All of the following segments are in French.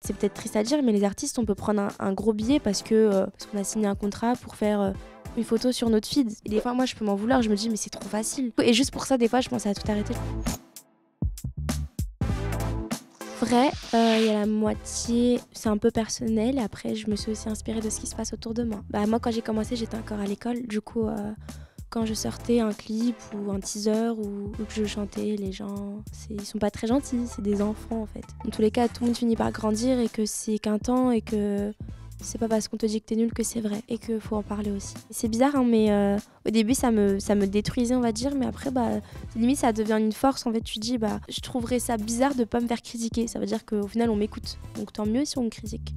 C'est peut-être triste à dire, mais les artistes, on peut prendre un gros billet parce qu'on a signé un contrat pour faire une photo sur notre feed. Et des fois, moi, je peux m'en vouloir, je me dis, mais c'est trop facile. Et juste pour ça, des fois, je pense à tout arrêter. Vrai, il y a la moitié, c'est un peu personnel, et après, je me suis aussi inspirée de ce qui se passe autour de moi. Moi, quand j'ai commencé, j'étais encore à l'école, du coup... Quand je sortais un clip ou un teaser ou que je chantais, les gens, ils sont pas très gentils, c'est des enfants en fait. En tous les cas, tout le monde finit par grandir et que c'est qu'un temps et que c'est pas parce qu'on te dit que t'es nul que c'est vrai et qu'il faut en parler aussi. C'est bizarre, hein, mais au début ça me détruisait, on va dire, mais après, limite ça devient une force. En fait, tu dis, je trouverais ça bizarre de pas me faire critiquer. Ça veut dire qu'au final on m'écoute, donc tant mieux si on me critique.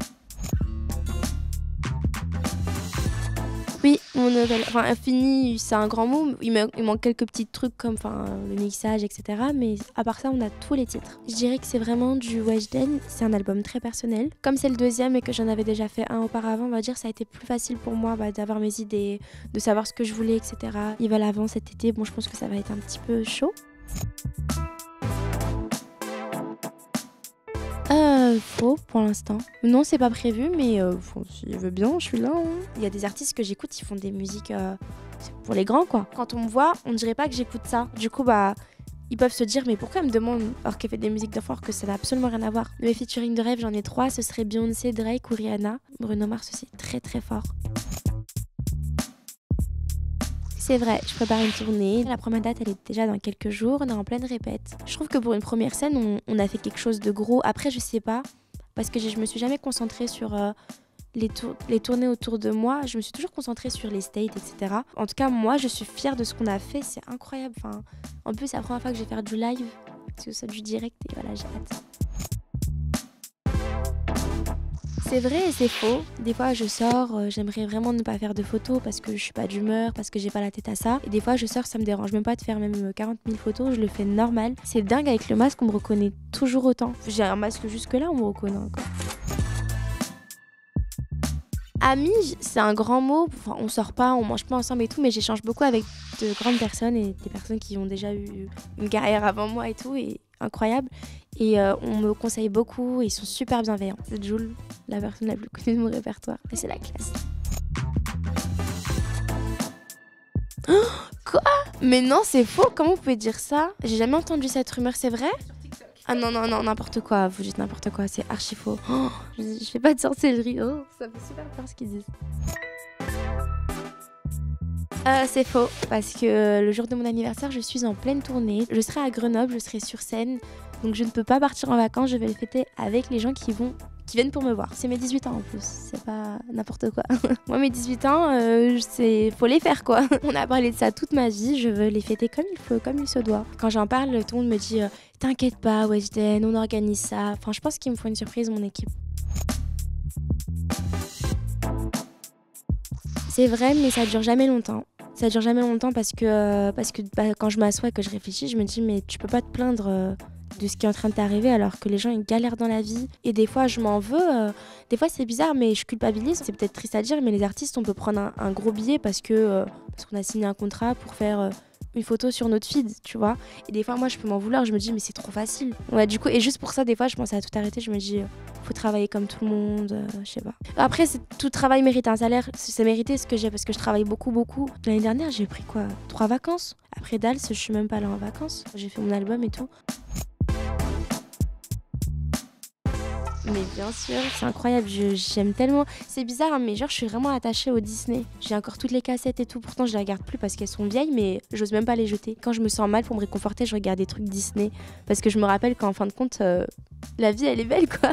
Oui, mon nouvelle, fini, c'est un grand mot. Il manque quelques petits trucs comme le mixage, etc. Mais à part ça, on a tous les titres. Je dirais que c'est vraiment du Weshden. C'est un album très personnel. Comme c'est le deuxième et que j'en avais déjà fait un auparavant, on va dire, ça a été plus facile pour moi d'avoir mes idées, de savoir ce que je voulais, etc. Il va l'avant cet été. Bon, je pense que ça va être un petit peu chaud. Faux pour l'instant. Non, c'est pas prévu, mais s'il veut bien, je suis là. Hein. Il y a des artistes que j'écoute, ils font des musiques pour les grands, quoi. Quand on me voit, on dirait pas que j'écoute ça. Du coup, ils peuvent se dire, mais pourquoi elle me demande, alors qu'elle fait des musiques d'enfants, que ça n'a absolument rien à voir. Mes featuring de rêve, j'en ai 3, ce serait Beyoncé, Drake ou Rihanna. Bruno Mars aussi, très très fort. C'est vrai, je prépare une tournée. La première date, elle est déjà dans quelques jours. On est en pleine répète. Je trouve que pour une première scène, on a fait quelque chose de gros. Après, je sais pas, parce que je me suis jamais concentrée sur les tournées autour de moi. Je me suis toujours concentrée sur les states, etc. En tout cas, moi, je suis fière de ce qu'on a fait. C'est incroyable. En plus, c'est la première fois que je vais faire du live, parce que ça du direct. Et voilà, j'ai hâte. C'est vrai et c'est faux. Des fois, je sors, j'aimerais vraiment ne pas faire de photos parce que je suis pas d'humeur, parce que j'ai pas la tête à ça. Et des fois, je sors, ça me dérange même pas de faire même 40 000 photos, je le fais normal. C'est dingue, avec le masque, on me reconnaît toujours autant. J'ai un masque jusque-là, on me reconnaît encore. Amis, c'est un grand mot. On sort pas, on mange pas ensemble et tout, mais j'échange beaucoup avec de grandes personnes et des personnes qui ont déjà eu une carrière avant moi et tout, et incroyable. Et on me conseille beaucoup et ils sont super bienveillants. C'est Jul, la personne la plus connue de mon répertoire, et c'est la classe. Oh, quoi? Mais non, c'est faux. Comment vous pouvez dire ça? J'ai jamais entendu cette rumeur, c'est vrai? Ah non, n'importe quoi, vous dites n'importe quoi, c'est archi faux. Oh, je fais pas de sorcellerie, oh, ça fait super peur ce qu'ils disent. C'est faux, parce que le jour de mon anniversaire, je suis en pleine tournée. Je serai à Grenoble, je serai sur scène, donc je ne peux pas partir en vacances, je vais les fêter avec les gens qui viennent pour me voir. C'est mes 18 ans en plus, c'est pas n'importe quoi. Moi, mes 18 ans, faut les faire quoi. On a parlé de ça toute ma vie, je veux les fêter comme il faut, comme il se doit. Quand j'en parle, tout le monde me dit t'inquiète pas, Weshden, on organise ça. Enfin, je pense qu'il me faut une surprise, mon équipe. C'est vrai, mais ça dure jamais longtemps. Ça dure jamais longtemps parce que quand je m'assois et que je réfléchis, je me dis mais tu peux pas te plaindre de ce qui est en train de t'arriver alors que les gens ils galèrent dans la vie. Et des fois je m'en veux, des fois c'est bizarre mais je culpabilise. C'est peut-être triste à dire mais les artistes on peut prendre un gros billet parce qu'on a signé un contrat pour faire une photo sur notre feed, tu vois. Et des fois moi je peux m'en vouloir, je me dis mais c'est trop facile. Ouais, du coup, et juste pour ça des fois je pense à tout arrêter, je me dis faut travailler comme tout le monde, je sais pas. Après tout travail mérite un salaire, c'est mérité ce que j'ai parce que je travaille beaucoup. L'année dernière j'ai pris 3 vacances. Après Dals, je suis même pas allée en vacances. J'ai fait mon album et tout. Mais bien sûr, c'est incroyable, j'aime tellement. C'est bizarre, hein, mais genre je suis vraiment attachée au Disney. J'ai encore toutes les cassettes et tout, pourtant je les regarde plus parce qu'elles sont vieilles, mais j'ose même pas les jeter. Quand je me sens mal, pour me réconforter, je regarde des trucs Disney parce que je me rappelle qu'en fin de compte, la vie elle est belle quoi.